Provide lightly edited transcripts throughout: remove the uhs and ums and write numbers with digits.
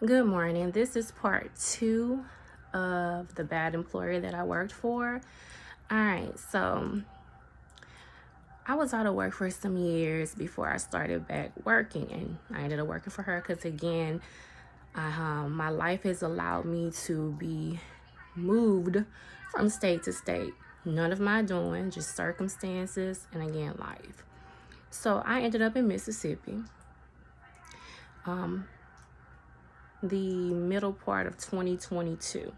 Good morning. This is part 2 of the bad employer that I worked for. All right, so I was out of work for some years before I started back working, and I ended up working for her because, again, my life has allowed me to be moved from state to state. None of my doing, just circumstances, and again, life. So I ended up in Mississippi. The middle part of 2022.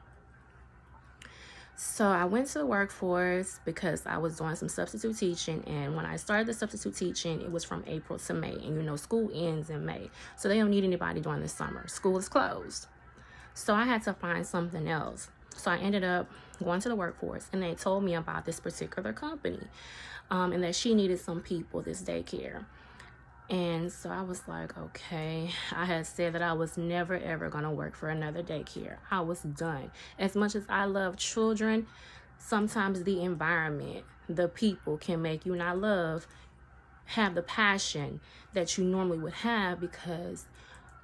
So I went to the workforce because I was doing some substitute teaching, and when I started the substitute teaching, it was from April to May, and school ends in May, so they don't need anybody during the summer. School is closed, so I had to find something else. So I ended up going to the workforce, and they told me about this particular company, and that she needed some people, this daycare. And so I was like, okay, I had said that I was never, ever going to work for another daycare. I was done. As much as I love children, sometimes the environment, the people can make you not have the passion that you normally would have, because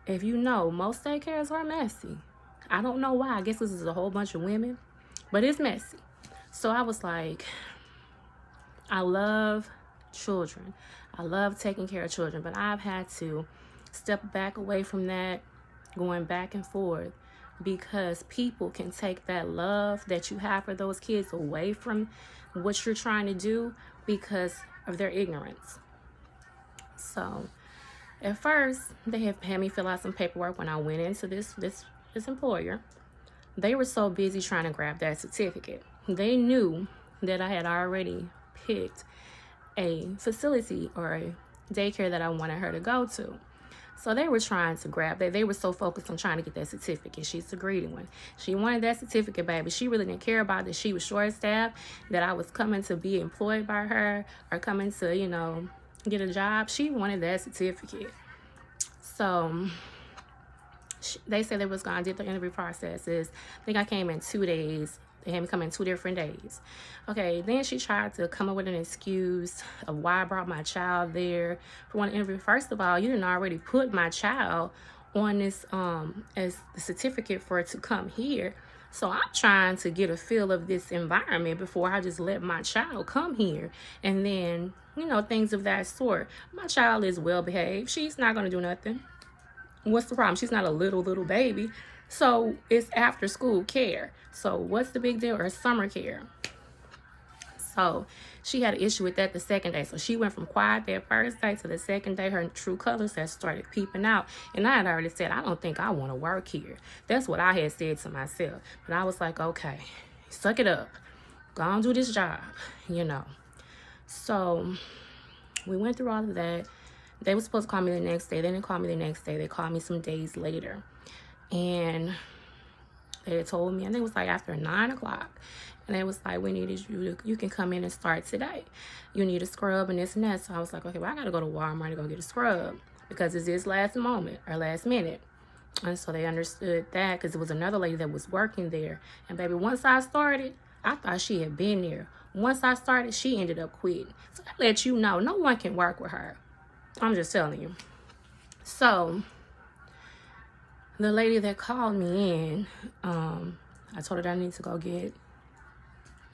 if most daycares are messy. I don't know why. I guess this is a whole bunch of women, but it's messy. So I was like, I love children. I love taking care of children, but I've had to step back away from that, going back and forth, because people can take that love that you have for those kids away from what you're trying to do because of their ignorance. So at first, they have had me fill out some paperwork when I went into this employer. They were so busy trying to grab that certificate. They knew that I had already picked a facility or a daycare that I wanted her to go to. So they were trying to grab that. They were so focused on trying to get that certificate. She's a greedy one. She wanted that certificate, baby. She really didn't care about that she was short-staffed, that I was coming to be employed by her or coming to, get a job. She wanted that certificate. So they said they was going to do the interview processes. I think I came in 2 days. They had me come in 2 different days. Okay, then she tried to come up with an excuse of why I brought my child there for one interview. First of all, you didn't already put my child on this as the certificate for it to come here. So I'm trying to get a feel of this environment before I just let my child come here. And then, things of that sort. My child is well behaved. She's not going to do nothing. What's the problem? She's not a little baby. So it's after school care. So what's the big deal? Or summer care. So she had an issue with that the second day. So she went from quiet that first day to the second day. Her true colors had started peeping out. And I had already said, I don't think I want to work here. That's what I had said to myself. But I was like, okay, suck it up. Go on, do this job, So we went through all of that. They were supposed to call me the next day. They didn't call me the next day. They called me some days later. And they told me, I think it was like after 9 o'clock. And they was like, we needed you can come in and start today. You need a scrub and this and that. So I was like, okay, well, I got to go to Walmart to go get a scrub because it's this last minute. And so they understood that because it was another lady that was working there. And baby, once I started, I thought she had been there. Once I started, she ended up quitting. So I let you know, no one can work with her. I'm just telling you. So the lady that called me in, I told her that I need to go get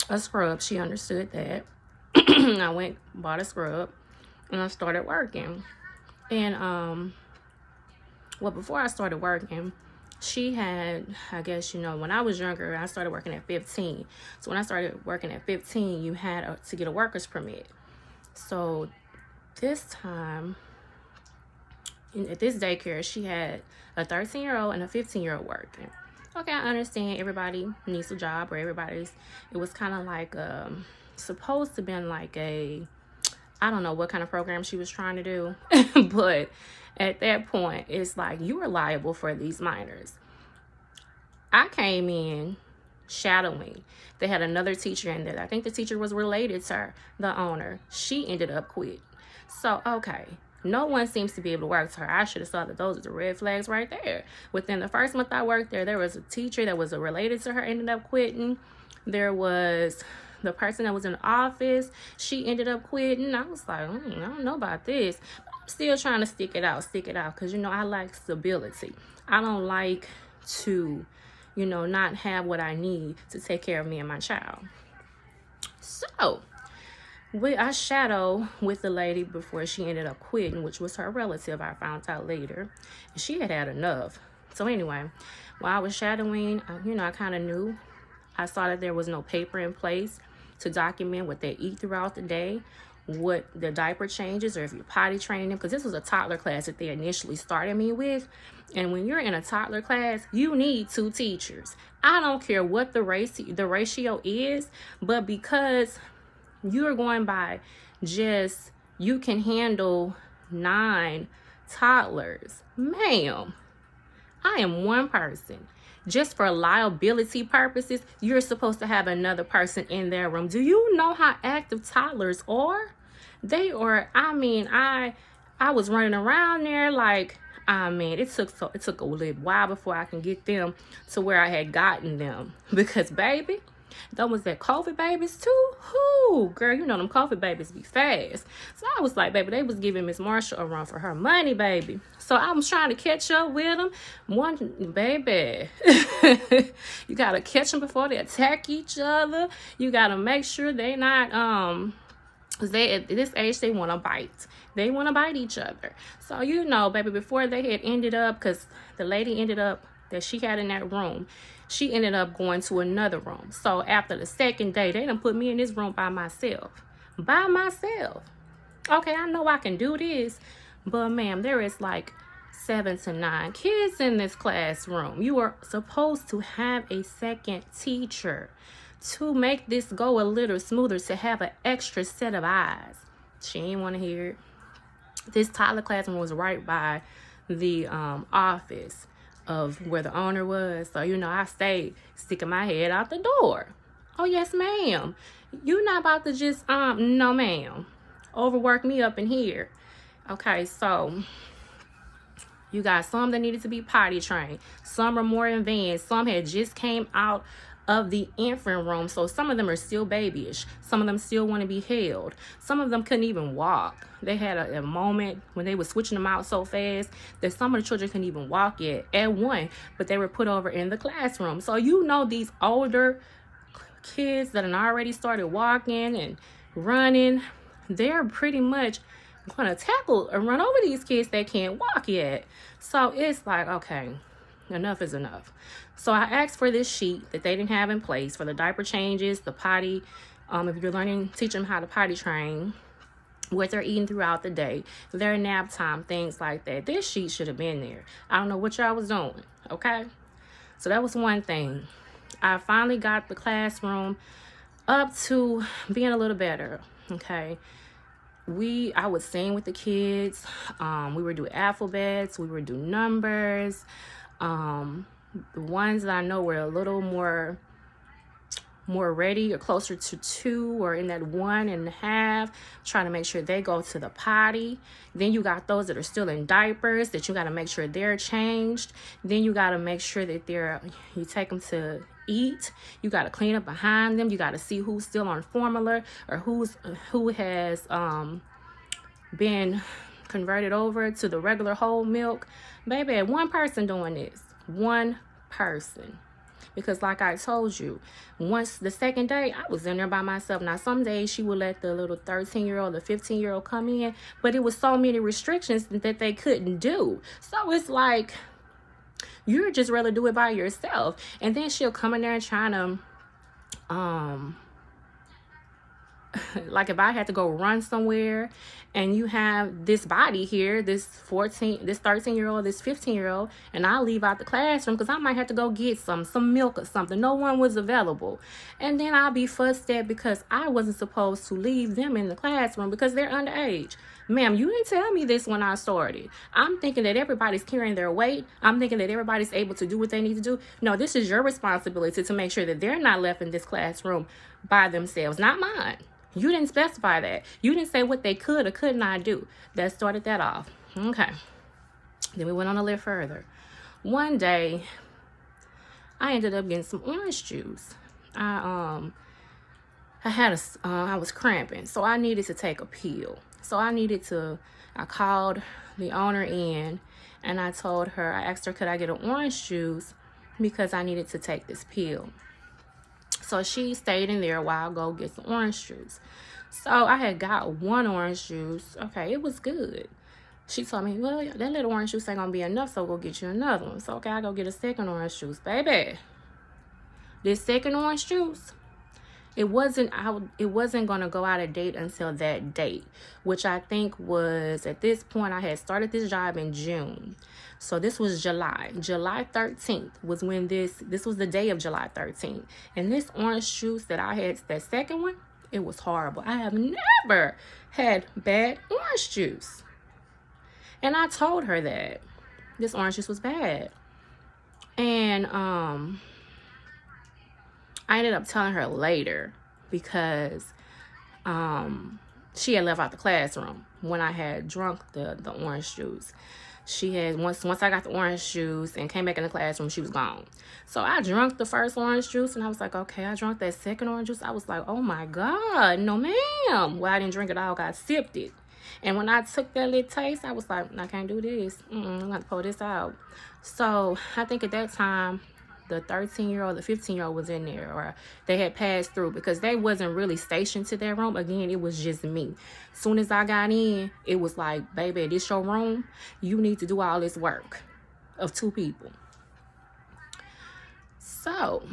a scrub. She understood that. I went, bought a scrub, and I started working. And, before I started working, she had, I guess, when I was younger, I started working at 15. So when I started working at 15, you had to get a worker's permit. So this time, at this daycare, she had a 13-year-old and a 15-year-old working. Okay, I understand everybody needs a job, or it was kind of like supposed to be like I don't know what kind of program she was trying to do. But at that point, it's like, you are liable for these minors. I came in shadowing. They had another teacher in there. I think the teacher was related to her, the owner. She ended up quitting. So, okay. No one seems to be able to work with her. I should have saw that those are the red flags right there. Within the first month I worked there was a teacher that was related to her, ended up quitting. There was the person that was in the office. She ended up quitting. I was like, I don't know about this. Still trying to stick it out, because, you know, I like stability. I don't like to, you know, not have what I need to take care of me and my child. So I shadow with the lady before she ended up quitting, which was her relative. I found out later. She had had enough. So anyway, while I was shadowing, you know, I kind of knew. I saw that there was no paper in place to document what they eat throughout the day, what the diaper changes, or if you're potty training them, because this was a toddler class that they initially started me with. And when you're in a toddler class, you need 2 teachers. I don't care what the ratio is, but because you're going by just, you can handle 9 toddlers, ma'am, I am one person. Just for liability purposes, you're supposed to have another person in their room. Do you know how active toddlers are? They are, I mean, I was running around there like, I mean, it took a little while before I can get them to where I had gotten them. Because, baby, that was that COVID babies too. Whoo, girl, you know them COVID babies be fast. So I was like, baby, they was giving Miss Marshall a run for her money, baby. So I was trying to catch up with them. One, baby, you gotta catch them before they attack each other. You gotta make sure they not they at this age they want to bite. They want to bite each other. So, you know, baby, before they had ended up, because the lady ended up that she had in that room, she ended up going to another room. So after the second day, they done put me in this room by myself. By myself. Okay, I know I can do this, but ma'am, there is like 7 to 9 kids in this classroom. You are supposed to have a second teacher to make this go a little smoother, to have an extra set of eyes. She didn't want to hear it. This toddler classroom was right by the office of where the owner was. So, you know, I stayed sticking my head out the door. Oh, yes, ma'am. You're not about to just, no, ma'am, overwork me up in here. Okay, so you got some that needed to be potty trained. Some are more advanced. Some had just came out of the infant room. So some of them are still babyish. Some of them still want to be held. Some of them couldn't even walk. They had a moment when they were switching them out so fast that some of the children couldn't even walk yet at one, but they were put over in the classroom. So, you know, these older kids that had already started walking and running, they're pretty much going to tackle and run over these kids that can't walk yet. So it's like, okay, enough is enough. So I asked for this sheet that they didn't have in place for the diaper changes, the potty, if you're learning, teach them how to potty train, what they're eating throughout the day, their nap time, things like that. This sheet should have been there. I don't know what y'all was doing, okay? So that was one thing. I finally got the classroom up to being a little better, okay? I would sing with the kids. We would do alphabets. We would do numbers. The ones that I know were a little more ready or closer to 2 or in that 1.5, trying to make sure they go to the potty. Then you got those that are still in diapers that you got to make sure they're changed. Then you got to make sure that you take them to eat. You got to clean up behind them. You got to see who's still on formula or who has been converted over to the regular whole milk. Baby, one person doing this. One person. Because like I told you, once the second day, I was in there by myself. Now, some days she would let the little 13-year-old, the 15-year-old come in, but it was so many restrictions that they couldn't do. So it's like, you'd just rather do it by yourself. And then she'll come in there and trying to, like if I had to go run somewhere and you have this body here, this 13-year-old, this 15-year-old, and I'll leave out the classroom because I might have to go get some milk or something. No one was available. And then I'll be fussed at because I wasn't supposed to leave them in the classroom because they're underage. Ma'am, you didn't tell me this when I started. I'm thinking that everybody's carrying their weight. I'm thinking that everybody's able to do what they need to do. No, this is your responsibility to make sure that they're not left in this classroom by themselves, not mine. You didn't specify that. You didn't say what they could or could not do. That started that off. Okay. Then we went on a little further. One day, I ended up getting some orange juice. I was cramping, so I needed to take a pill. So I called the owner in, and I asked her, could I get an orange juice because I needed to take this pill. So she stayed in there while I go get some orange juice. So I had got one orange juice. Okay, it was good. She told me, well, that little orange juice ain't gonna be enough, so we'll get you another one. So okay, I go get a second orange juice. Baby, this second orange juice, it wasn't gonna go out of date until that date, which I think was, at this point, I had started this job in June. So this was July 13th was when this was the day of July 13th. And this orange juice that I had, that second one, it was horrible. I have never had bad orange juice. And I told her that this orange juice was bad. And I ended up telling her later because she had left out the classroom when I had drunk the orange juice. She had, once I got the orange juice and came back in the classroom, she was gone. So I drank the first orange juice, and I was like, okay. I drank that second orange juice. I was like, oh my God, no ma'am. Well, I didn't drink it all, I sipped it. And when I took that little taste, I was like, I can't do this. I'm going to pull this out. So I think at that time, the 13-year-old, the 15-year-old was in there, or they had passed through, because they wasn't really stationed to their room. Again, it was just me. Soon as I got in, it was like, baby, this your room. You need to do all this work of two people. So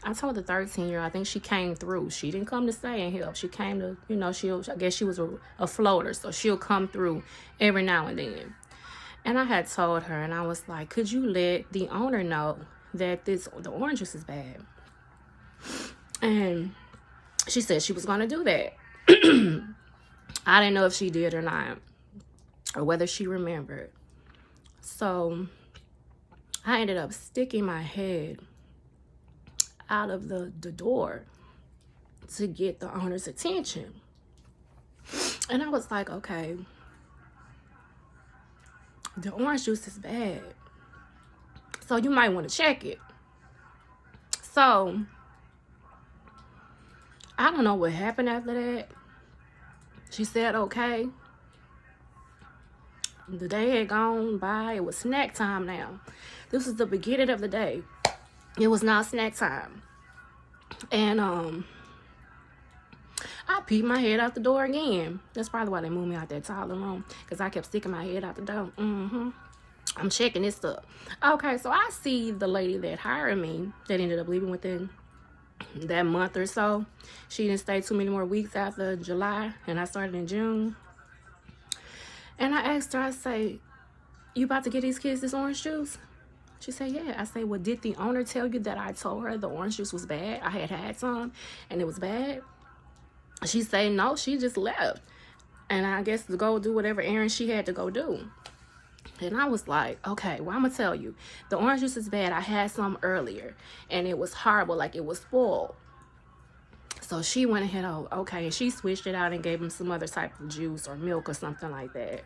I told the 13-year-old, I think she came through. She didn't come to stay and help. She came to, I guess she was a floater, so she'll come through every now and then. And I had told her, and I was like, could you let the owner know that the orange juice is bad? And she said she was going to do that. I didn't know if she did or not, or whether she remembered. So I ended up sticking my head out of the door to get the owner's attention. And I was like, okay, the orange juice is bad, so you might want to check it. So I don't know what happened after that. She said, okay. The day had gone by. It was snack time now. This was the beginning of the day. It was now snack time. And I peeped my head out the door again. That's probably why they moved me out that taller room, because I kept sticking my head out the door. I'm checking this up. Okay, so I see the lady that hired me, that ended up leaving within that month or so. She didn't stay too many more weeks after July, and I started in June. And I asked her, I say, you about to get these kids this orange juice? She said, yeah. I say, well, did the owner tell you that I told her the orange juice was bad? I had some and it was bad. She said, no, she just left. And I guess to go do whatever errand she had to go do. And I was like, okay, well, I'm going to tell you. The orange juice is bad. I had some earlier, and it was horrible, like it was spoiled. So she went ahead, oh, okay, and she switched it out and gave him some other type of juice or milk or something like that.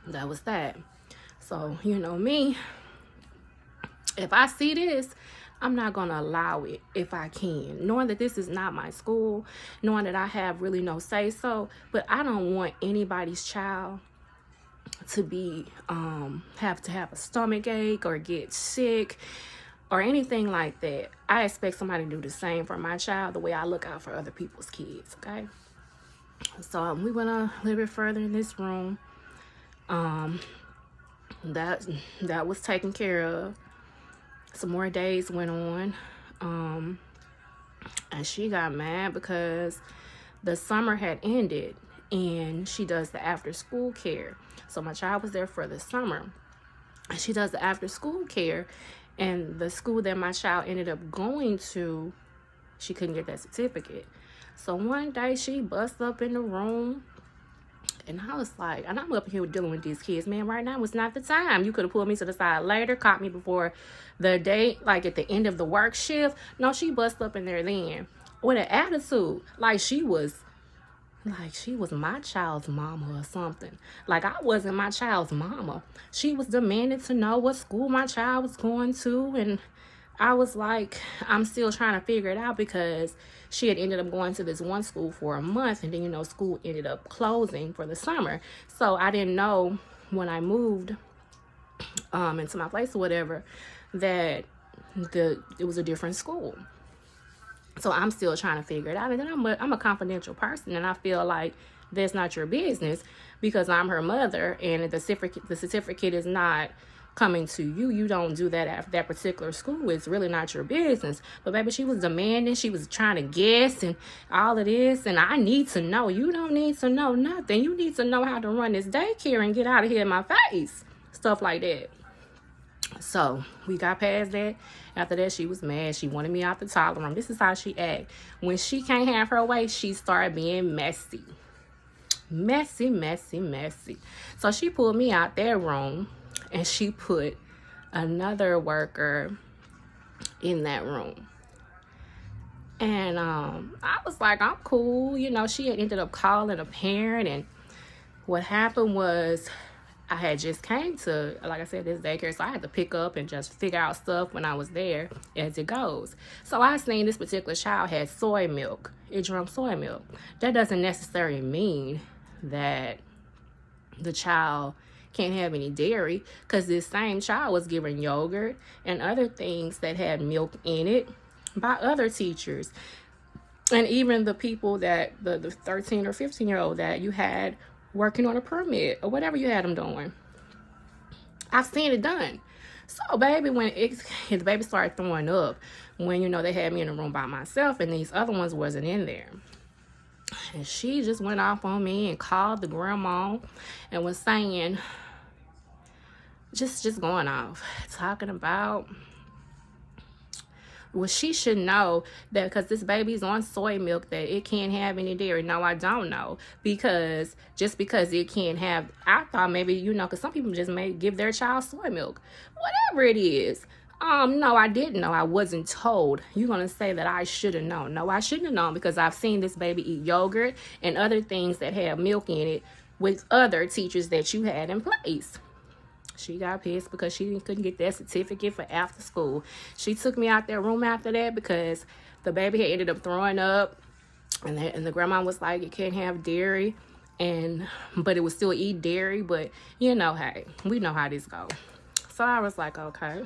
That was that. So, you know me, if I see this, I'm not going to allow it if I can. Knowing that this is not my school, knowing that I have really no say-so, but I don't want anybody's child to be have to have a stomach ache or get sick or anything like that. I expect somebody to do the same for my child, the way I look out for other people's kids, okay? So we went a little bit further in this room. That was taken care of. Some more days went on, and she got mad because the summer had ended, and she does the after school care. So my child was there for the summer, and she does the after school care, and the school that my child ended up going to, she couldn't get that certificate. So one day she busts up in the room, and I was like, and I'm up here dealing with these kids, man, right now was not the time. You could have pulled me to the side later, caught me before the day, like at the end of the work shift. No, she bust up in there then with an attitude, like she was my child's mama or something. Like I wasn't my child's mama. She was demanding to know what school my child was going to, and I was like, I'm still trying to figure it out, because she had ended up going to this one school for a month, and then, you know, school ended up closing for the summer. So I didn't know when I moved into my place or whatever that it was a different school. So I'm still trying to figure it out. And then I'm a confidential person, and I feel like that's not your business, because I'm her mother, and the certificate is not coming to you. You don't do that at that particular school. It's really not your business. But baby, she was demanding. She was trying to guess and all of this. And I need to know. You don't need to know nothing. You need to know how to run this daycare and get out of here in my face. Stuff like that. So we got past that. After that, she was mad. She wanted me out the toddler room. This is how she act. When she can't have her way, she started being messy. Messy, messy, messy. So she pulled me out that room, and she put another worker in that room. And I was like, I'm cool. You know, she had ended up calling a parent, and what happened was, I had just came to, like I said, this daycare, so I had to pick up and just figure out stuff when I was there as it goes. So I seen this particular child had soy milk. It drank soy milk. That doesn't necessarily mean that the child can't have any dairy, because this same child was given yogurt and other things that had milk in it by other teachers. And even the people that, the 13 or 15-year-old that you had working on a permit or whatever you had them doing, I've seen it done. So baby, when the baby started throwing up, when, you know, they had me in the room by myself and these other ones wasn't in there, and she just went off on me and called the grandma and was saying, just going off, talking about, well, she should know that because this baby's on soy milk that it can't have any dairy. No, I don't know, because just because it can't have, I thought maybe, you know, because some people just may give their child soy milk, whatever it is. No, I didn't know. I wasn't told. You're going to say that I should have known. No, I shouldn't have known, because I've seen this baby eat yogurt and other things that have milk in it with other teachers that you had in place. She got pissed because she couldn't get that certificate for after school. She took me out that room after that because the baby had ended up throwing up, and the grandma was like, it can't have dairy, but it would still eat dairy. But, you know, hey, we know how this goes. So I was like, okay.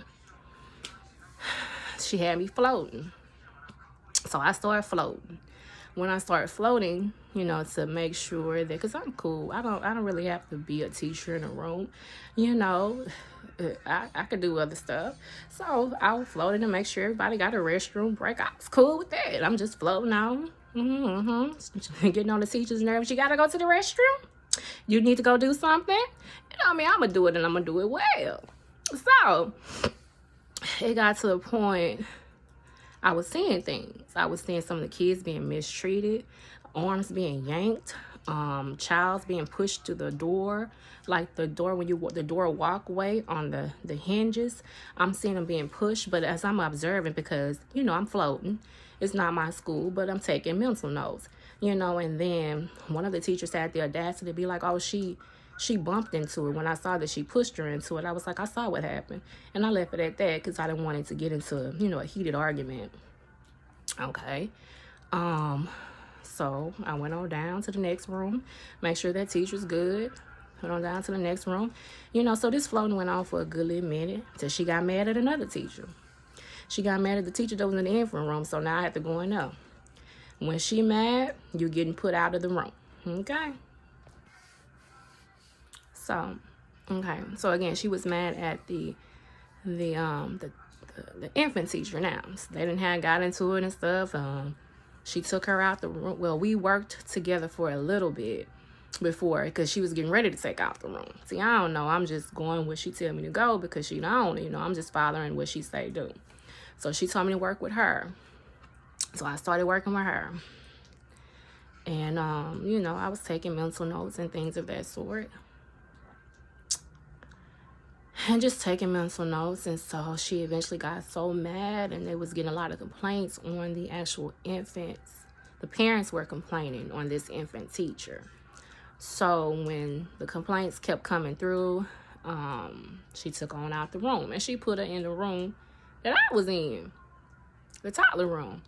She had me floating. So I started floating. When I started floating, you know, to make sure that, because I'm cool, I don't really have to be a teacher in a room, you know, I could do other stuff. So I was floating to make sure everybody got a restroom break. I was cool with that. I'm just floating on, getting on the teacher's nerves. You gotta go to the restroom. You need to go do something. You know what I mean? I'm gonna do it, and I'm gonna do it well. So it got to the point I was seeing things. I was seeing some of the kids being mistreated, arms being yanked, childs being pushed to the door, like the door when the door walkway on the hinges. I'm seeing them being pushed, but as I'm observing, because, you know, I'm floating, it's not my school, but I'm taking mental notes, you know. And then one of the teachers had the audacity to be like, oh, she bumped into it. When I saw that she pushed her into it, I was like, I saw what happened. And I left it at that, because I didn't want it to get into, you know, a heated argument. Okay. So I went on down to the next room, make sure that teacher's good. Went on down to the next room. You know, so this floating went on for a good little minute till she got mad at another teacher. She got mad at the teacher that was in the infant room, so now I had to go in there. When she mad, you're getting put out of the room. Okay. So, okay. So again, she was mad at the infant teacher now. So they didn't have got into it and stuff. She took her out the room. Well, we worked together for a little bit before, because she was getting ready to take out the room. See, I don't know. I'm just going where she tell me to go, because she don't, you know, I'm just following what she say do. So she told me to work with her. So I started working with her. And, you know, I was taking mental notes and things of that sort. And just taking mental notes. And so she eventually got so mad, and they was getting a lot of complaints on the actual infants. The parents were complaining on this infant teacher. So when the complaints kept coming through, she took on out the room, and she put her in the room that I was in, the toddler room.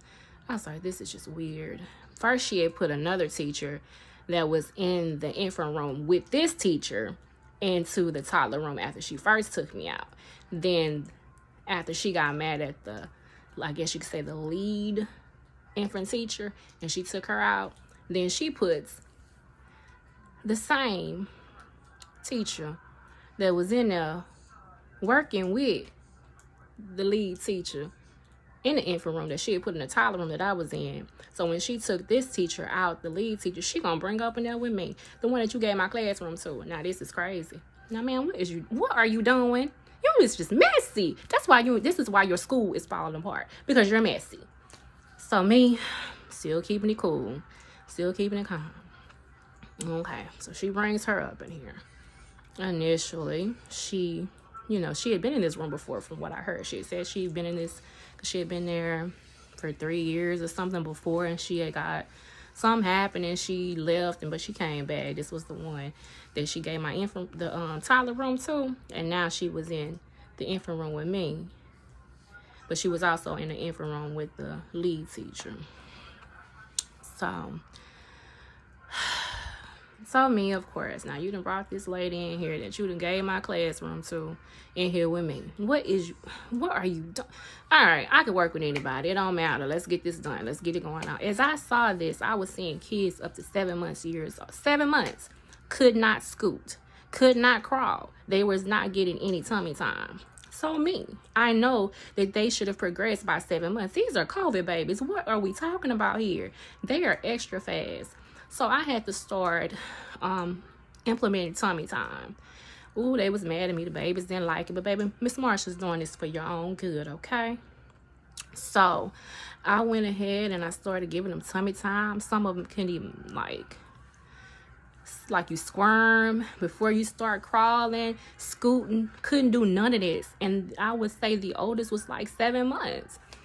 I was like, this is just weird. First, she had put another teacher that was in the infant room with this teacher into the toddler room after she first took me out. Then after she got mad at the, I guess you could say, the lead infant teacher, and she took her out, then she puts the same teacher that was in there working with the lead teacher in the infant room that she had put in the toddler room that I was in. So when she took this teacher out, the lead teacher, she gonna bring up in there with me, the one that you gave my classroom to. Now this is crazy. Now, man, what are you doing? You is just messy. This is why your school is falling apart, because you're messy. So me, still keeping it cool, still keeping it calm. Okay, so she brings her up in here. Initially, she had been in this room before, from what I heard. She said she'd been in this, because she had been there for 3 years or something before, and she had got something happened and she left, but she came back. This was the one that she gave my toddler room to, and now she was in the infant room with me, but she was also in the infant room with the lead teacher. So me, of course, now you done brought this lady in here that you done gave my classroom to in here with me. What are you doing? All right, I can work with anybody. It don't matter. Let's get this done. Let's get it going on. As I saw this, I was seeing kids up to 7 months, 7 months, could not scoot, could not crawl. They was not getting any tummy time. So me, I know that they should have progressed by 7 months. These are COVID babies. What are we talking about here? They are extra fast. So I had to start implementing tummy time. Ooh, they was mad at me. The babies didn't like it. But baby, Miss Marsha's doing this for your own good, okay? So I went ahead and I started giving them tummy time. Some of them couldn't even, like you squirm before you start crawling, scooting. Couldn't do none of this. And I would say the oldest was like 7 months. I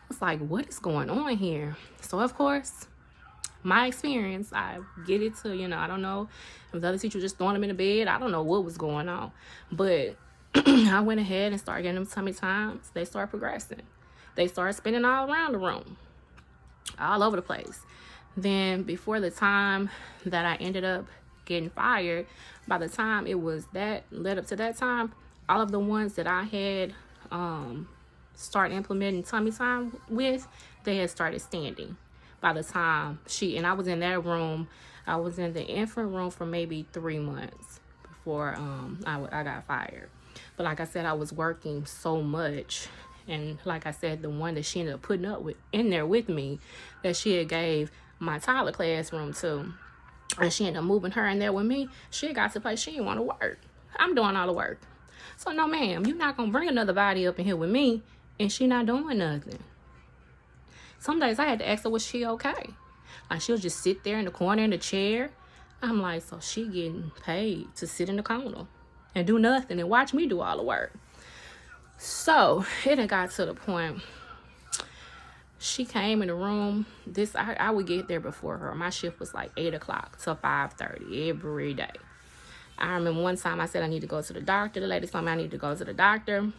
was like, what is going on here? So, of course, my experience, I get it to, I don't know if the other teacher was just throwing them in the bed. I don't know what was going on. But I went ahead and started getting them tummy times. They started progressing. They started spinning all around the room, all over the place. Then before the time that I ended up getting fired, by the time it was that, led up to that time, all of the ones that I had started implementing tummy time with, they had started standing. By the time and I was in that room, I was in the infant room for maybe 3 months before I got fired. But like I said, I was working so much, and like I said, the one that she ended up putting up with in there with me, that she had gave my toddler classroom to, and she ended up moving her in there with me. She got to the place she didn't want to work. I'm doing all the work. So no, ma'am, you're not gonna bring another body up in here with me and she not doing nothing. Some days I had to ask her, was she okay? Like, she'll just sit there in the corner in the chair. I'm like, so she getting paid to sit in the corner and do nothing and watch me do all the work. So it had got to the point, she came in the room. I would get there before her. My shift was like 8 o'clock to 5:30 every day. I remember one time I said I need to go to the doctor. The lady told me I need to go to the doctor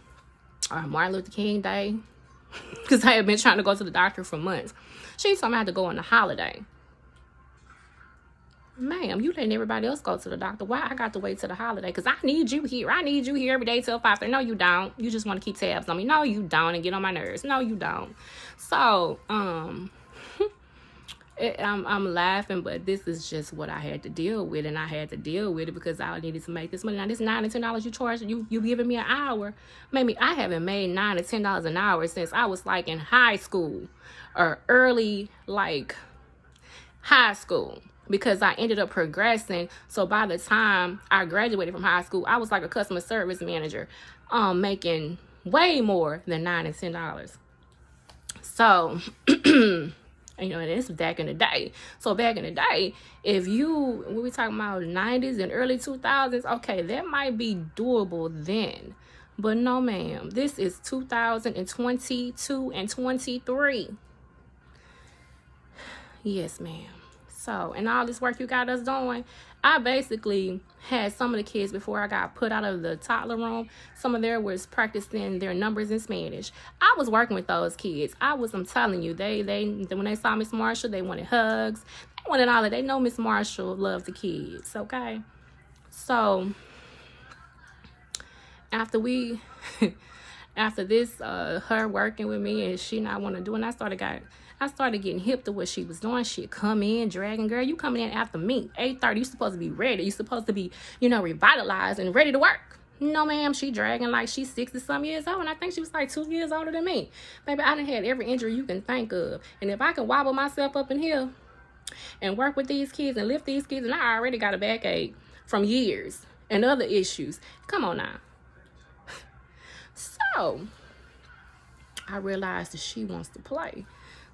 on Martin Luther King Day, because I had been trying to go to the doctor for months. She told me I had to go on the holiday. Ma'am, you letting everybody else go to the doctor. Why I got to wait till the holiday? Because I need you here. I need you here every day till 5:30. No, you don't. You just want to keep tabs on me. No, you don't, and get on my nerves. No, you don't. So, I'm laughing, but this is just what I had to deal with, and I had to deal with it because I needed to make this money. Now, this $9 and $10 you charge, you giving me an hour. Maybe I haven't made $9 to $10 an hour since I was like in high school or early high school, because I ended up progressing. So by the time I graduated from high school, I was like a customer service manager, making way more than $9 and $10. So, and it's back in the day. So back in the day, when we talking about 90s and early 2000s, okay, that might be doable then. But no, ma'am, this is 2022 and 23. Yes, ma'am. So, and all this work you got us doing, I basically had some of the kids before I got put out of the toddler room. Some of them was practicing their numbers in Spanish. I was working with those kids. I'm telling you, they when they saw Miss Marshall, they wanted hugs. They wanted all of. They know Miss Marshall loved the kids. Okay, so after we, after this, her working with me and she not want to do, and I started getting hip to what she was doing. She'd come in, dragging, girl, you coming in after me, 8:30. You supposed to be ready. You supposed to be, revitalized and ready to work. No, ma'am, she dragging like she's 60-some years old, and I think she was like 2 years older than me. Baby, I done had every injury you can think of. And if I can wobble myself up in here and work with these kids and lift these kids, and I already got a backache from years and other issues. Come on now. So, I realized that she wants to play.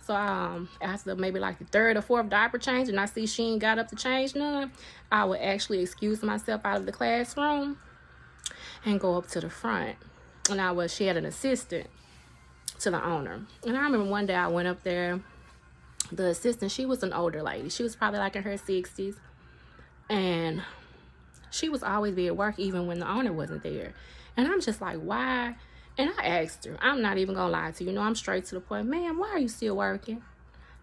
So after maybe like the third or fourth diaper change, and I see she ain't got up to change none, I would actually excuse myself out of the classroom and go up to the front. And she had an assistant to the owner. And I remember one day I went up there. The assistant, she was an older lady. She was probably like in her 60s. And she was always be at work even when the owner wasn't there. And I'm just like, why? And I asked her, I'm not even gonna lie to you. I'm straight to the point. Ma'am, why are you still working?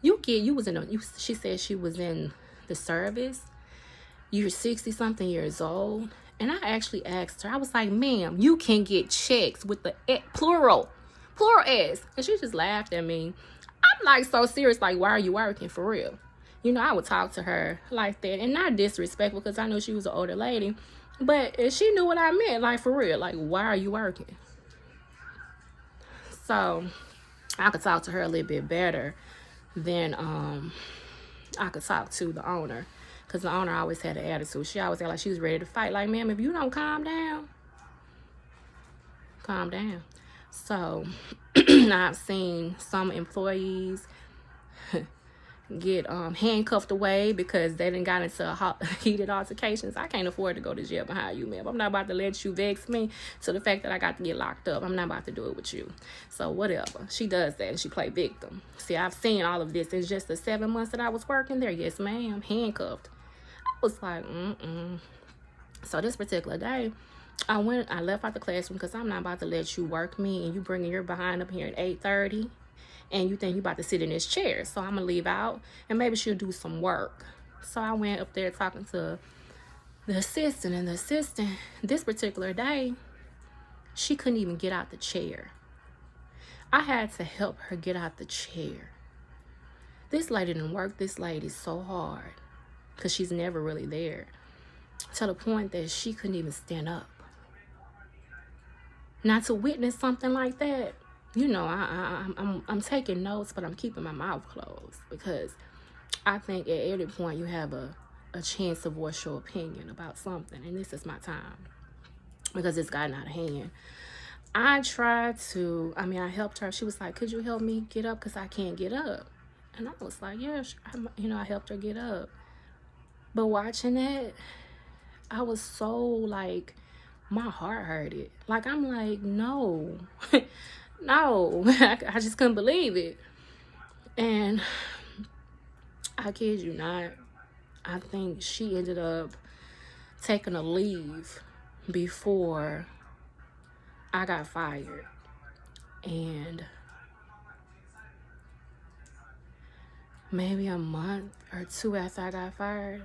She said she was in the service. You're 60-something years old. And I actually asked her, I was like, ma'am, you can get checks with the plural S. And she just laughed at me. I'm like so serious, like, why are you working for real? I would talk to her like that, and not disrespectful because I know she was an older lady. But she knew what I meant, like for real, like, why are you working? So I could talk to her a little bit better than I could talk to the owner, because the owner always had an attitude. She always had like she was ready to fight. Like, ma'am, if you don't calm down. So I've seen some employees get handcuffed away because they done got into heated altercations. I can't afford to go to jail behind you, ma'am. I'm not about to let you vex me to the fact that I got to get locked up. I'm not about to do it with you. So whatever. She does that and she play victim. See, I've seen all of this in just the 7 months that I was working there. Yes, ma'am. Handcuffed. I was like, So this particular day, I left out the classroom because I'm not about to let you work me and you bringing your behind up here at 8:30. And you think you about to sit in this chair. So I'm going to leave out and maybe she'll do some work. So I went up there talking to the assistant. And the assistant, this particular day, she couldn't even get out the chair. I had to help her get out the chair. This lady didn't work this lady so hard because she's never really there, to the point that she couldn't even stand up. Now, to witness something like that, I'm taking notes, but I'm keeping my mouth closed because I think at every point you have a chance to voice your opinion about something, and this is my time because it's gotten out of hand. I helped her. She was like, could you help me get up because I can't get up? And I was like, yeah, I helped her get up. But watching that, I was so like, my heart hurted. Like, I'm like, no. No, I just couldn't believe it. And I kid you not, I think she ended up taking a leave before I got fired. And maybe a month or two after I got fired,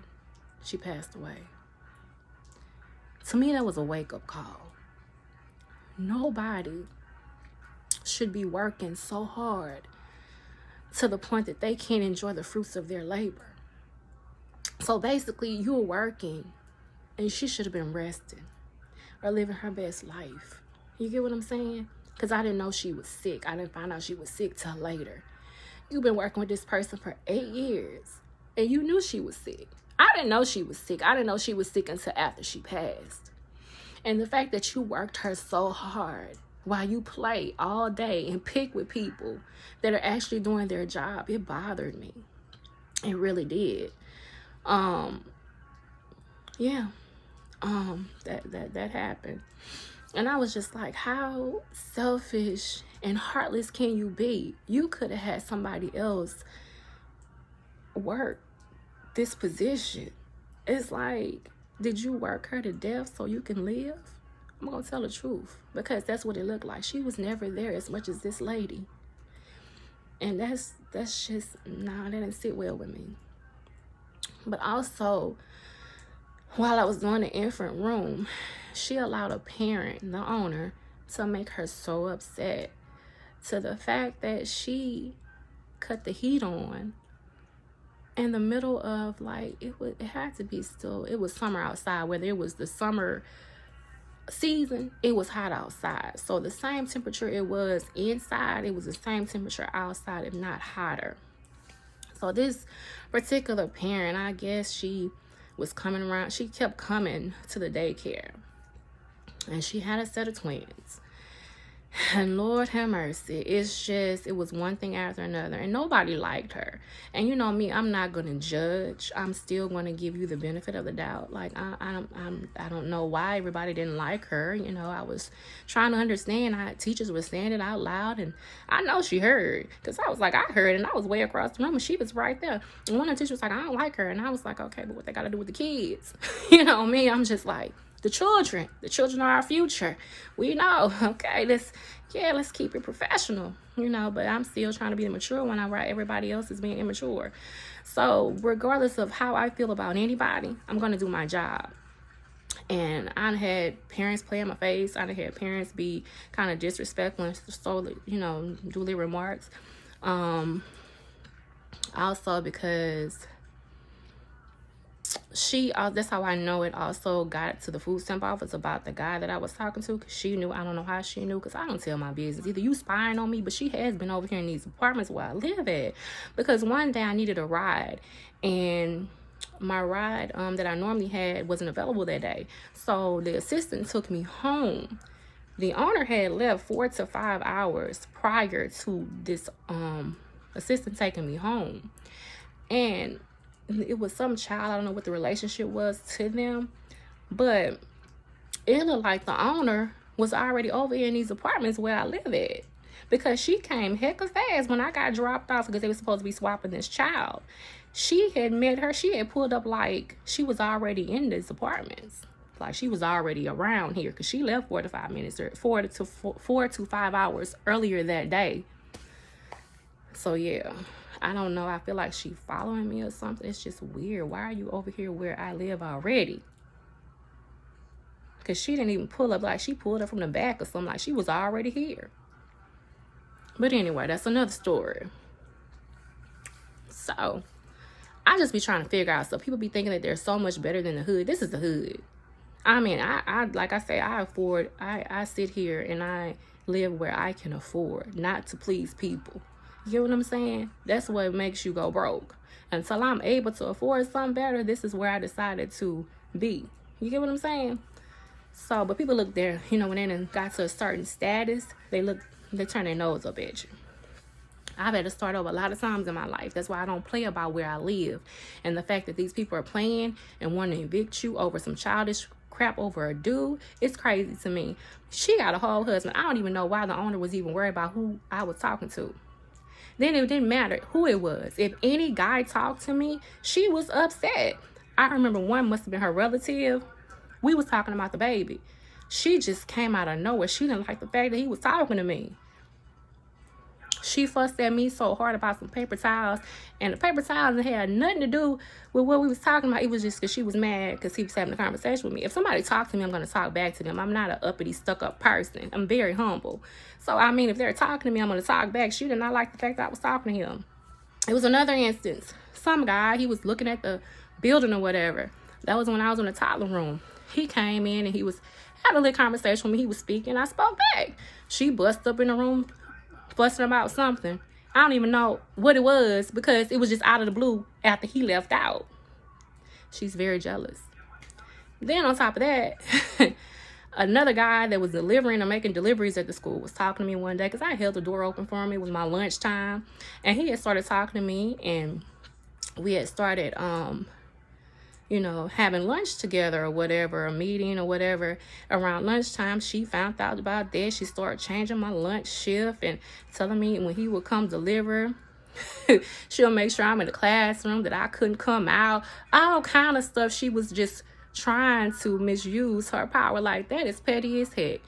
she passed away. To me, that was a wake-up call. Nobody should be working so hard to the point that they can't enjoy the fruits of their labor. So basically, you were working and she should have been resting or living her best life. You get what I'm saying? Because I didn't know she was sick. I didn't find out she was sick till later. You've been working with this person for 8 years and you knew she was sick. I didn't know she was sick. I didn't know she was sick until after she passed. And the fact that you worked her so hard while you play all day and pick with people that are actually doing their job, it bothered me. It really did. That happened. And I was just like, how selfish and heartless can you be? You could have had somebody else work this position It's like, did you work her to death so you can live? I'm gonna tell the truth, because that's what it looked like. She was never there as much as this lady. And that's just, nah, that didn't sit well with me. But also, while I was doing the infant room, she allowed a parent, the owner, to make her so upset, to the fact that she cut the heat on in the middle of, like, it had to be still, it was summer outside, whether it was the summer season, it was hot outside. So the same temperature it was inside, it was the same temperature outside, if not hotter. So this particular parent, I guess she was coming around, she kept coming to the daycare, and she had a set of twins. And Lord have mercy, it was one thing after another, and nobody liked her. And you know me, I'm not gonna judge. I'm still gonna give you the benefit of the doubt. Like, I don't know why everybody didn't like her. You know, I was trying to understand. Teachers were saying it out loud, and I know she heard, because I was like, I heard, and I was way across the room, and she was right there. And one of the teachers was like, I don't like her, and I was like, okay, but what they got to do with the kids? You know me, I'm just like, the children are our future. We know, okay, let's keep it professional, you know, but I'm still trying to be the mature one while everybody else is being immature. So regardless of how I feel about anybody, I'm going to do my job. And I had parents play in my face. I had parents be kind of disrespectful and so, you know, do their remarks. Also because that's how I know it also got to the food stamp office about the guy that I was talking to, because she knew. I don't know how she knew, because I don't tell my business. Either you spying on me, but she has been over here in these apartments where I live at, because one day I needed a ride, and my ride that I normally had wasn't available that day. So the assistant took me home. The owner had left 4 to 5 hours prior to this assistant taking me home, and it was some child. I don't know what the relationship was to them, but it looked like the owner was already over here in these apartments where I live at, because she came heck of fast when I got dropped off, because they were supposed to be swapping this child. She had met her. She had pulled up like she was already in these apartments. Like she was already around here, because she left 4 to 5 minutes or 4 to 5 hours earlier that day. So yeah, I don't know. I feel like she following me or something. It's just weird. Why are you over here where I live already? Because she didn't even pull up. Like she pulled up from the back or something. Like she was already here. But anyway, that's another story. So I just be trying to figure out stuff. People be thinking that they're so much better than the hood. This is the hood. I mean, I like I say, I sit here and I live where I can afford, not to please people. You get what I'm saying? That's what makes you go broke. Until I'm able to afford something better, this is where I decided to be. You get what I'm saying? So, but people look there, you know, when they got to a certain status, they turn their nose up at you. I've had to start over a lot of times in my life. That's why I don't play about where I live. And the fact that these people are playing and want to evict you over some childish crap over a dude, it's crazy to me. She got a whole husband. I don't even know why the owner was even worried about who I was talking to. Then it didn't matter who it was. If any guy talked to me, she was upset. I remember one must have been her relative. We was talking about the baby. She just came out of nowhere. She didn't like the fact that he was talking to me. She fussed at me so hard about some paper towels, and the paper towels had nothing to do with what we was talking about. It was just because she was mad because he was having a conversation with me. If somebody talks to me, I'm going to talk back to them. I'm not an uppity, stuck-up person. I'm very humble. So, I mean, if they're talking to me, I'm going to talk back. She did not like the fact that I was talking to him. It was another instance. Some guy, he was looking at the building or whatever. That was when I was in the toddler room. He came in and he was had a little conversation with me. He was speaking. I spoke back. She busted up in the room, fussing about something. I don't even know what it was, because it was just out of the blue after he left out. She's very jealous. Then on top of that, another guy that was delivering or making deliveries at the school was talking to me one day, because I held the door open for him. It was my lunchtime, and he had started talking to me, and we had started having lunch together or whatever, a meeting or whatever. Around lunchtime, she found out about that. She started changing my lunch shift and telling me when he would come deliver, She'll make sure I'm in the classroom, that I couldn't come out. All kind of stuff. She was just trying to misuse her power. Like, that is petty as heck.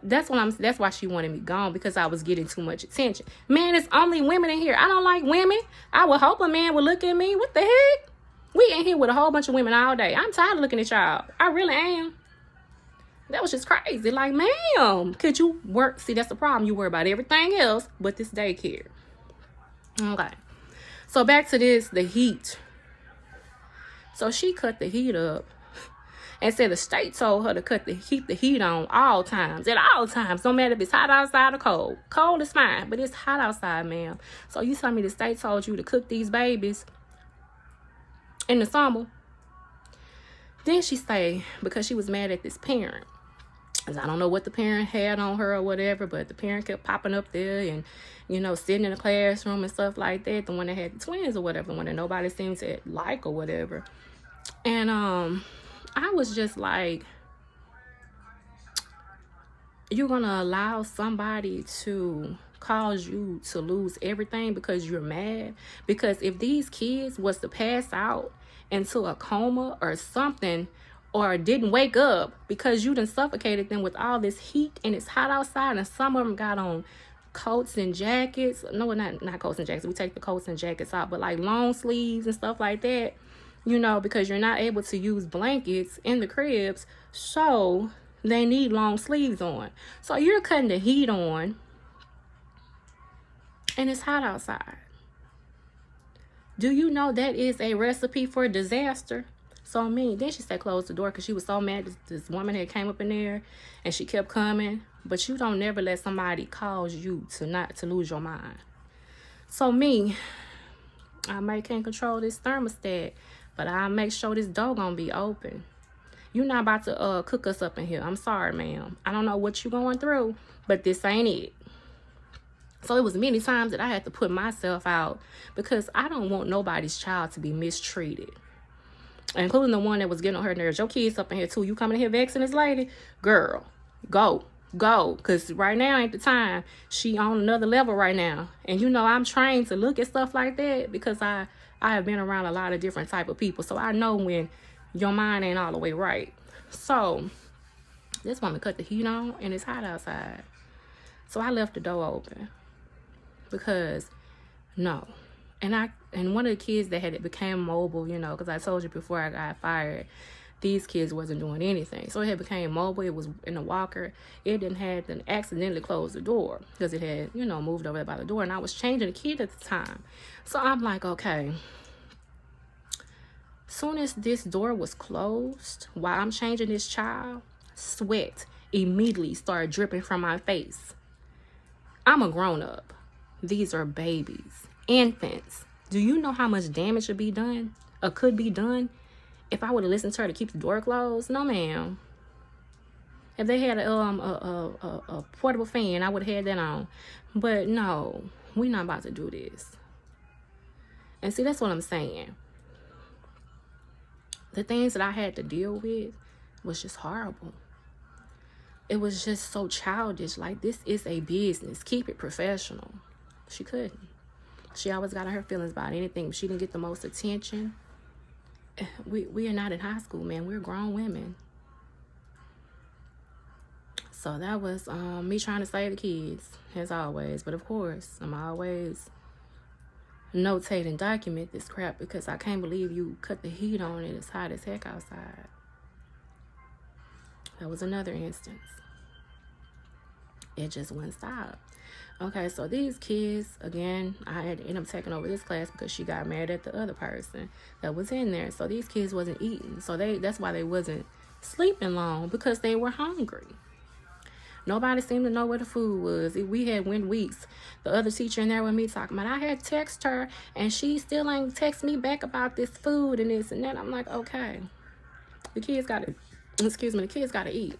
That's why she wanted me gone, because I was getting too much attention. Man, it's only women in here. I don't like women. I would hope a man would look at me. What the heck? We in here with a whole bunch of women all day. I'm tired of looking at y'all. I really am. That was just crazy. Like, ma'am, could you work? See, that's the problem. You worry about everything else but this daycare. Okay. So back to this, the heat. So she cut the heat up and said the state told her to keep the heat on all times. At all times. No matter if it's hot outside or cold. Cold is fine, but it's hot outside, ma'am. So you tell me the state told you to cook these babies in the summer? Then she say, because she was mad at this parent. I don't know what the parent had on her or whatever, but the parent kept popping up there and, you know, sitting in the classroom and stuff like that. The one that had the twins or whatever, the one that nobody seemed to like or whatever. And I was just like, you're going to allow somebody to cause you to lose everything because you're mad? Because if these kids was to pass out into a coma or something, or didn't wake up because you done suffocated them with all this heat and it's hot outside, and some of them got on coats and jackets. No, not coats and jackets. We take the coats and jackets out, but like long sleeves and stuff like that, you know, because you're not able to use blankets in the cribs, so they need long sleeves on. So you're cutting the heat on and it's hot outside. Do you know that is a recipe for disaster? So then she said close the door because she was so mad this woman had came up in there and she kept coming. But you don't never let somebody cause you to lose your mind. So I can't control this thermostat, but I'll make sure this door gonna be open. You're not about to cook us up in here. I'm sorry, ma'am. I don't know what you're going through, but this ain't it. So it was many times that I had to put myself out because I don't want nobody's child to be mistreated. Including the one that was getting on her nerves. Your kids up in here too. You coming in here vexing this lady? Girl, go. Because right now ain't the time. She on another level right now. And you know, I'm trained to look at stuff like that because I have been around a lot of different type of people. So I know when your mind ain't all the way right. So this woman cut the heat on and it's hot outside. So I left the door open. Because no. And one of the kids that had became mobile, you know, because I told you before I got fired, these kids wasn't doing anything. So it had became mobile. It was in a walker. It didn't have to accidentally close the door because it had, you know, moved over by the door. And I was changing the kid at the time. So I'm like, okay. Soon as this door was closed, while I'm changing this child, sweat immediately started dripping from my face. I'm a grown-up. These are babies. Infants. Do you know how much damage could be done if I would have listened to her to keep the door closed? No, ma'am. If they had a portable fan, I would have had that on. But no, we're not about to do this. And see, that's what I'm saying. The things that I had to deal with was just horrible. It was just so childish. Like, this is a business. Keep it professional. She couldn't. She always got on her feelings about anything. She didn't get the most attention. We are not in high school, man. We're grown women. So that was me trying to save the kids, as always. But of course, I'm always notate and document this crap because I can't believe you cut the heat on and it's hot as heck outside. That was another instance. It just wouldn't stop. Okay, so these kids, again, I had to end up taking over this class because she got mad at the other person that was in there. So these kids wasn't eating. So that's why they wasn't sleeping long, because they were hungry. Nobody seemed to know where the food was. We had went weeks. The other teacher in there with me talking about, I had text her and she still ain't text me back about this food and this and that. I'm like, okay, the kids got to eat.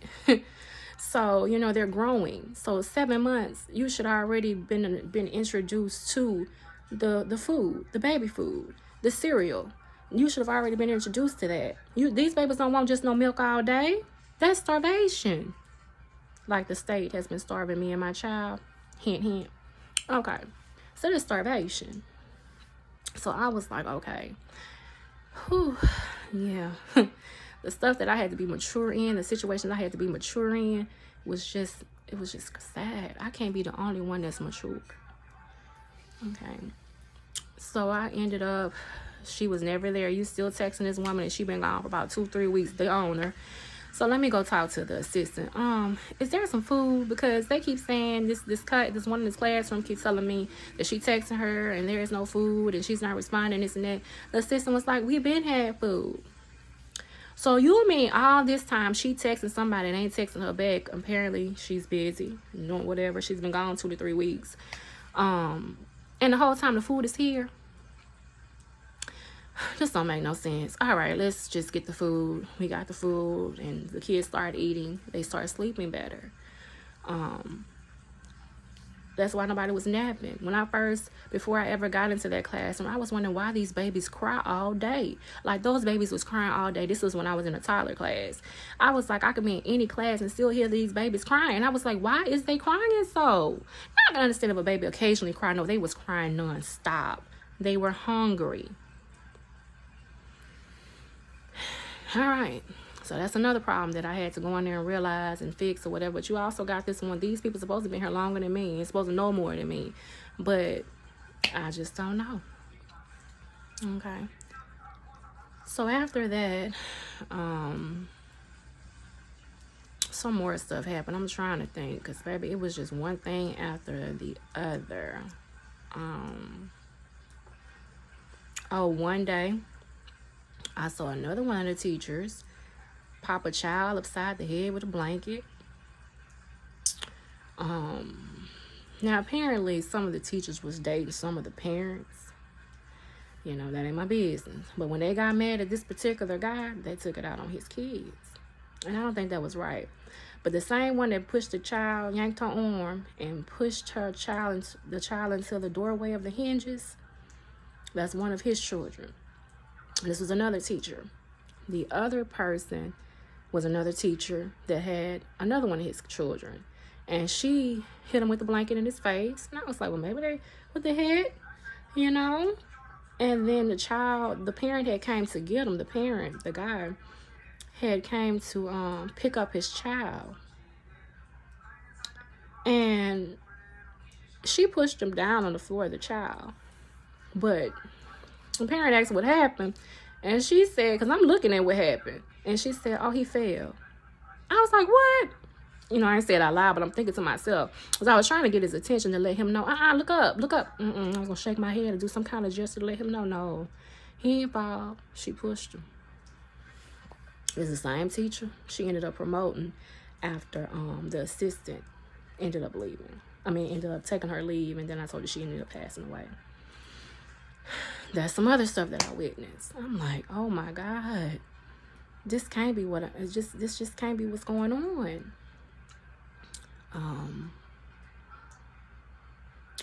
So, you know, they're growing. So 7 months, you should already been introduced to the food, the baby food, the cereal. You should have already been introduced to that. These babies don't want just no milk all day. That's starvation. Like the state has been starving me and my child. Hint, hint. Okay. So that's starvation. So I was like, okay, whew, yeah. The stuff that I had to be mature in, the situations I had to be mature in, was just, it was just sad. I can't be the only one that's mature. Okay. So I ended up, she was never there. You still texting this woman, and she been gone for about 2-3 weeks, the owner. So let me go talk to the assistant. Is there some food? Because they keep saying this one in this classroom keeps telling me that she texting her and there is no food and she's not responding, this and that. The assistant was like, we've been had food. So you mean all this time she texting somebody and ain't texting her back? Apparently she's busy doing whatever. She's been gone 2 to 3 weeks. And the whole time the food is here. Just don't make no sense. All right, let's just get the food. We got the food, and the kids start eating. They start sleeping better. That's why nobody was napping. Before I ever got into that classroom, I was wondering why these babies cry all day. Like, those babies was crying all day. This was when I was in a toddler class. I was like, I could be in any class and still hear these babies crying. I was like, why is they crying so? Now I can understand if a baby occasionally cried. No, they was crying nonstop. They were hungry. All right, so that's another problem that I had to go in there and realize and fix or whatever. But you also got this one. These people supposed to be here longer than me and supposed to know more than me, but I just don't know. Okay. So after that, some more stuff happened. I'm trying to think, because baby, it was just one thing after the other. One day I saw another one of the teachers pop a child upside the head with a blanket. Now apparently some of the teachers was dating some of the parents. You know, that ain't my business. But when they got mad at this particular guy, they took it out on his kids. And I don't think that was right. But the same one that pushed the child, yanked her arm, and pushed the child into the doorway of the hinges, that's one of his children. This was another teacher. The other person was another teacher that had another one of his children. And she hit him with the blanket in his face. And I was like, well, maybe what the heck? You know? And then the parent had came to get him. The guy, had came to pick up his child. And she pushed him down on the floor of the child. But the parent asked what happened, and she said, because I'm looking at what happened, and she said, oh, he fell. I was like, what? You know, I ain't say it out loud, but I'm thinking to myself, because I was trying to get his attention to let him know, look up. I was going to shake my head and do some kind of gesture to let him know, no, he didn't fall. She pushed him. It's the same teacher she ended up promoting after the assistant ended up taking her leave, and then I told her she ended up passing away. That's some other stuff that I witnessed. I'm like, oh my God, this can't be this just can't be what's going on.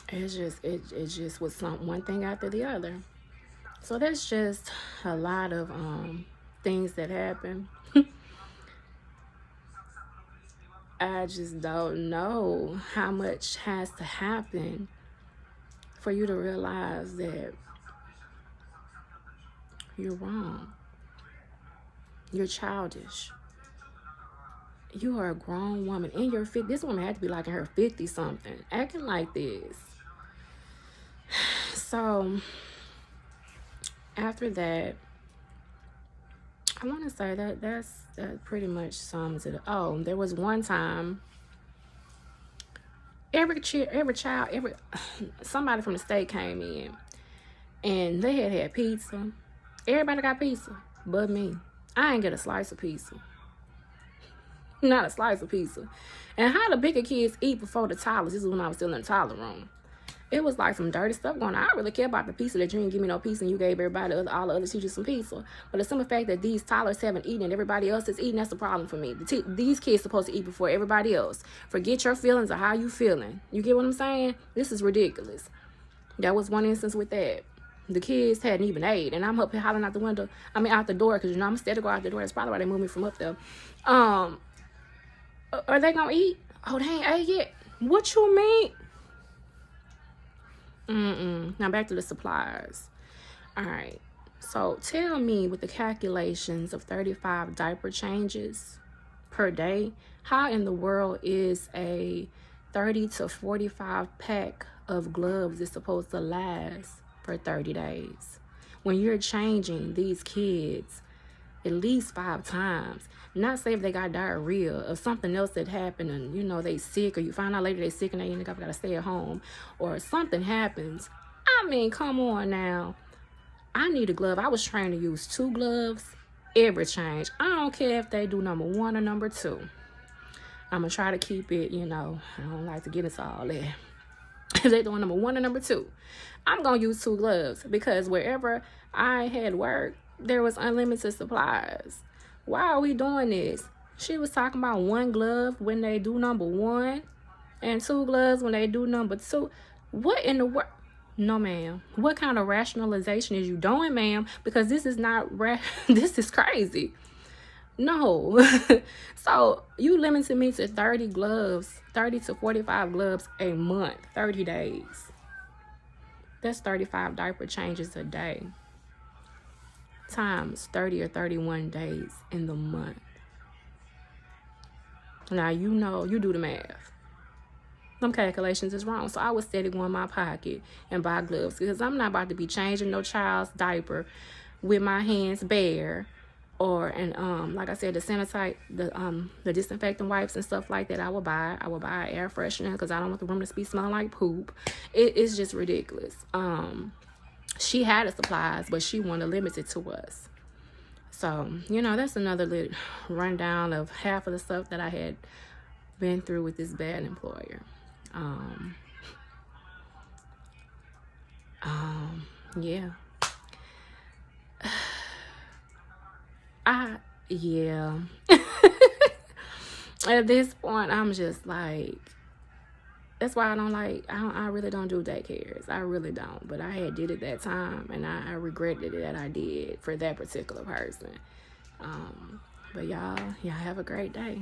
It just was one thing after the other. So that's just a lot of things that happen. I just don't know how much has to happen for you to realize that you're wrong. You're childish. You are a grown woman in your 50s. This woman had to be like in her 50s something, acting like this. So after that, I want to say that pretty much sums it. Oh, there was one time somebody from the state came in, and they had pizza. Everybody got pizza but me. I ain't get a slice of pizza. Not a slice of pizza. And how the bigger kids eat before the toddlers. This is when I was still in the toddler room. It was like some dirty stuff going on. I don't really care about the pizza that you didn't give me no pizza and you gave all the other teachers some pizza. But the simple fact that these toddlers haven't eaten and everybody else is eating, that's the problem for me. These kids supposed to eat before everybody else. Forget your feelings or how you feeling. You get what I'm saying? This is ridiculous. That was one instance with that. The kids hadn't even ate, and I'm up here hollering out the window. Out the door, because I'm scared to go out the door. That's probably why they moved me from up there. Are they gonna eat? Oh, they ain't ate yet. What you mean? Now back to the supplies. All right. So tell me, with the calculations of 35 diaper changes per day, how in the world is a 30 to 45 pack of gloves is supposed to last for 30 days? When you're changing these kids at least 5 times. Not say if they got diarrhea or something else that happened and they sick, or you find out later they sick and they end up gotta stay at home, or something happens. I mean, come on now. I need a glove. I was trained to use 2 gloves every change. I don't care if they do number 1 or number 2. I'm gonna try to keep it, I don't like to get into all that. If they doing number 1 or number 2, I'm gonna use 2 gloves, because wherever I had worked, there was unlimited supplies. Why are we doing this? She was talking about 1 glove when they do number 1 and 2 gloves when they do number 2. What in the world? No, ma'am. What kind of rationalization is you doing, ma'am? Because this is not this is crazy. No. So you limited me to 30 gloves, 30 to 45 gloves a month, 30 days. That's 35 diaper changes a day times 30 or 31 days in the month. Now, you do the math. Them calculations is wrong. So I would steady go in my pocket and buy gloves, because I'm not about to be changing no child's diaper with my hands bare, and like I said, the sanitize, the disinfectant wipes and stuff like that. I will buy air freshener, because I don't want the room to be smelling like poop. It's just ridiculous. She had the supplies, but she wanted to limit it to us. So, that's another little rundown of half of the stuff that I had been through with this bad employer. Yeah. Yeah. At this point, I'm just like, that's why I really don't do daycares. I really don't. But I had did it that time, and I regretted it that I did for that particular person. But y'all have a great day.